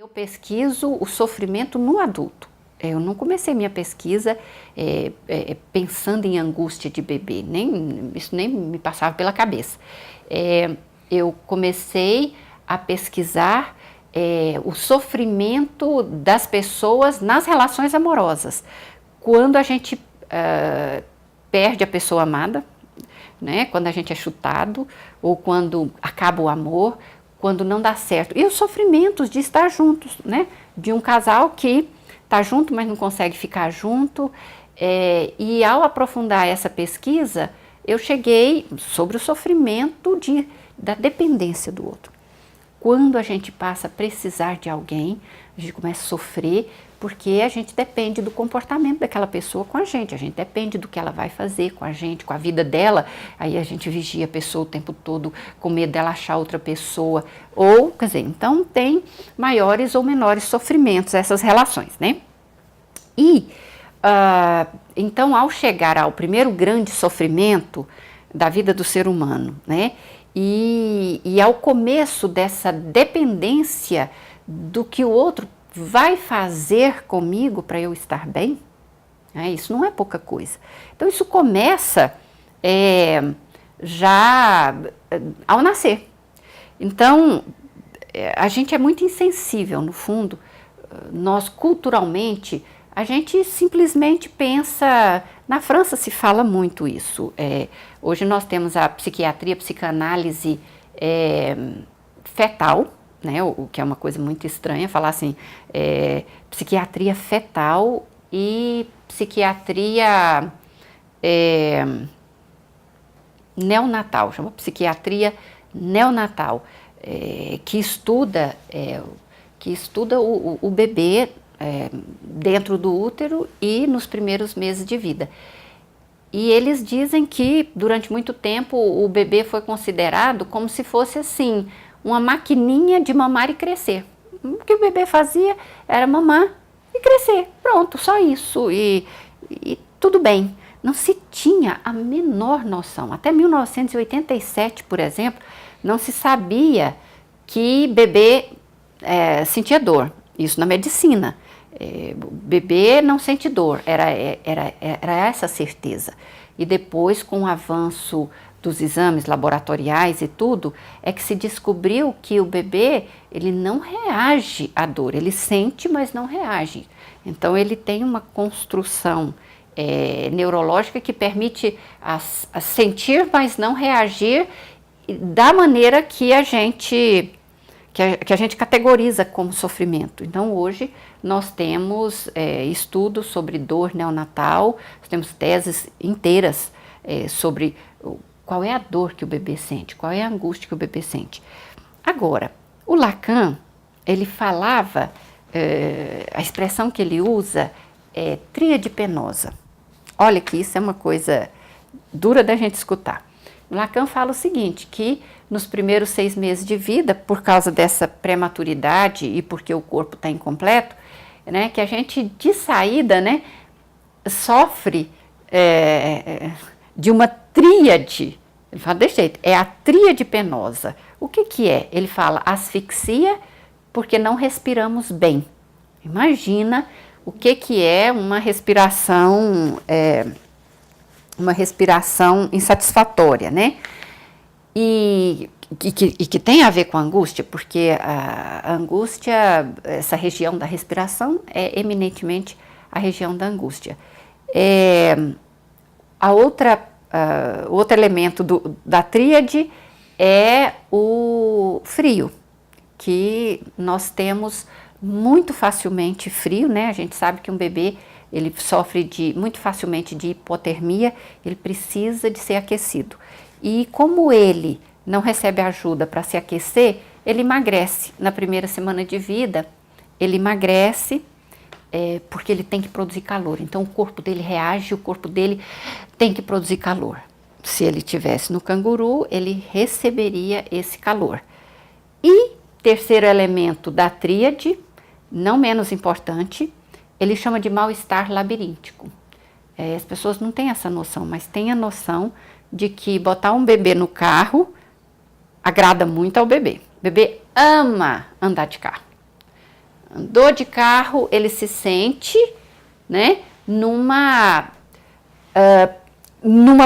Eu pesquiso o sofrimento no adulto. Eu não comecei minha pesquisa pensando em angústia de bebê, isso nem me passava pela cabeça. Eu comecei a pesquisar o sofrimento das pessoas nas relações amorosas. Quando a gente perde a pessoa amada, né? Quando a gente é chutado, ou quando acaba o amor, quando não dá certo. E os sofrimentos de estar juntos, né? De um casal que está junto, mas não consegue ficar junto. E ao aprofundar essa pesquisa, eu cheguei sobre o sofrimento da dependência do outro. Quando a gente passa a precisar de alguém, a gente começa a sofrer, porque a gente depende do comportamento daquela pessoa com a gente depende do que ela vai fazer com a gente, com a vida dela, aí a gente vigia a pessoa o tempo todo com medo dela achar outra pessoa, quer dizer, então tem maiores ou menores sofrimentos essas relações, né? E, então, ao chegar ao primeiro grande sofrimento da vida do ser humano, né? E ao começo dessa dependência do que o outro vai fazer comigo para eu estar bem, isso não é pouca coisa. Então isso começa já ao nascer. Então a gente é muito insensível, no fundo, nós culturalmente, a gente simplesmente pensa, na França se fala muito isso, hoje nós temos a psiquiatria, a psicanálise fetal, né, o que é uma coisa muito estranha, falar assim, psiquiatria fetal e psiquiatria neonatal, chama psiquiatria neonatal, que estuda o bebê dentro do útero e nos primeiros meses de vida. E eles dizem que durante muito tempo o bebê foi considerado como se fosse assim, uma maquininha de mamar e crescer. O que o bebê fazia era mamar e crescer, pronto, só isso, e tudo bem. Não se tinha a menor noção, até 1987, por exemplo, não se sabia que bebê sentia dor, isso na medicina. Bebê não sente dor, era essa a certeza. E depois, com o avanço dos exames laboratoriais e tudo, é que se descobriu que o bebê, ele não reage à dor, ele sente, mas não reage. Então ele tem uma construção neurológica que permite a sentir, mas não reagir da maneira que a gente categoriza como sofrimento. Então hoje nós temos estudos sobre dor neonatal, nós temos teses inteiras sobre qual é a dor que o bebê sente, qual é a angústia que o bebê sente. Agora, o Lacan, ele falava, a expressão que ele usa é tríade penosa. Olha que isso é uma coisa dura da gente escutar. O Lacan fala o seguinte, que nos primeiros 6 meses de vida, por causa dessa prematuridade e porque o corpo está incompleto, né, que a gente de saída, né, sofre de uma tríade. Ele fala desse jeito, é a tríade penosa. O que é? Ele fala asfixia porque não respiramos bem. Imagina o que é uma respiração insatisfatória, né? E que tem a ver com a angústia, porque a angústia, essa região da respiração é eminentemente a região da angústia. Outro elemento da tríade é o frio, que nós temos muito facilmente frio, né? A gente sabe que um bebê, ele sofre muito facilmente de hipotermia, ele precisa de ser aquecido. E como ele não recebe ajuda para se aquecer, ele emagrece. Na primeira semana de vida, ele emagrece porque ele tem que produzir calor. Então o corpo dele reage, o corpo dele tem que produzir calor. Se ele estivesse no canguru, ele receberia esse calor. E terceiro elemento da tríade, não menos importante, ele chama de mal-estar labiríntico. As pessoas não têm essa noção, mas têm a noção de que botar um bebê no carro agrada muito ao bebê. O bebê ama andar de carro. Andou de carro, ele se sente, né, numa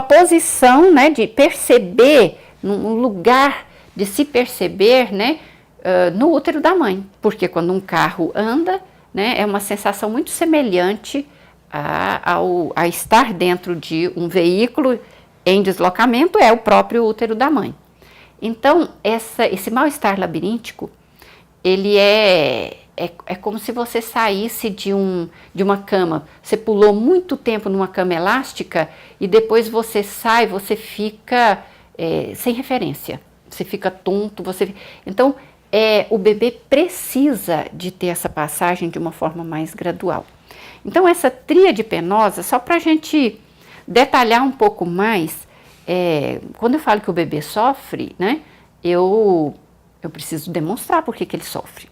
posição, né, de perceber, num lugar de se perceber, né, no útero da mãe. Porque quando um carro anda, né, é uma sensação muito semelhante a estar dentro de um veículo em deslocamento, é o próprio útero da mãe. Então, esse mal-estar labiríntico, ele é como se você saísse de uma cama, você pulou muito tempo numa cama elástica e depois você sai, você fica sem referência, você fica tonto, então o bebê precisa de ter essa passagem de uma forma mais gradual. Então essa tríade penosa, só para a gente detalhar um pouco mais, quando eu falo que o bebê sofre, né, eu preciso demonstrar por que ele sofre.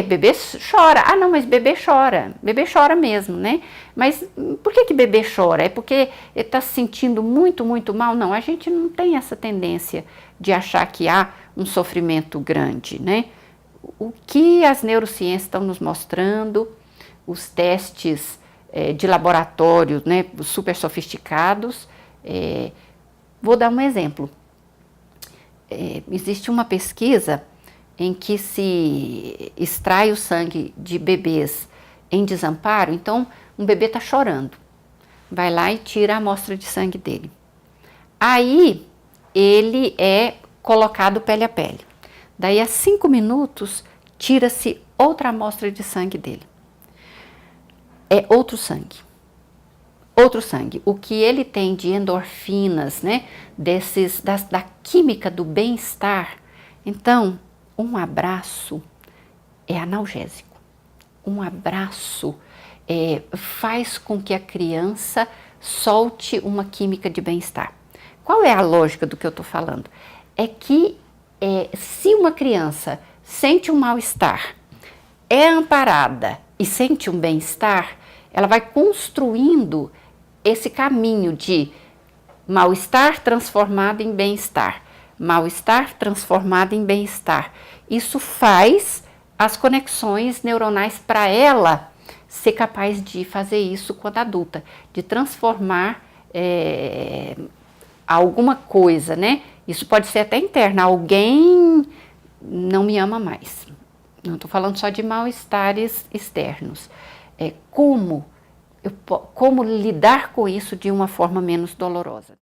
Bebê chora. Não, mas bebê chora mesmo, né? Mas por que bebê chora? É porque ele está se sentindo muito, muito mal? Não, a gente não tem essa tendência de achar que há um sofrimento grande, né? O que as neurociências estão nos mostrando, os testes de laboratório, né, super sofisticados, vou dar um exemplo. Existe uma pesquisa em que se extrai o sangue de bebês em desamparo. Então, um bebê está chorando, vai lá e tira a amostra de sangue dele. Aí, ele é colocado pele a pele. Daí, a 5 minutos, tira-se outra amostra de sangue dele. É outro sangue. Outro sangue. O que ele tem de endorfinas, né, da química do bem-estar. Então, um abraço é analgésico. Um abraço faz com que a criança solte uma química de bem-estar. Qual é a lógica do que eu estou falando? É que se uma criança sente um mal-estar, é amparada e sente um bem-estar, ela vai construindo esse caminho de mal-estar transformado em bem-estar. Mal-estar transformado em bem-estar. Isso faz as conexões neuronais para ela ser capaz de fazer isso quando adulta, de transformar alguma coisa, né? Isso pode ser até interna. Alguém não me ama mais. Não estou falando só de mal-estares externos. Como lidar com isso de uma forma menos dolorosa.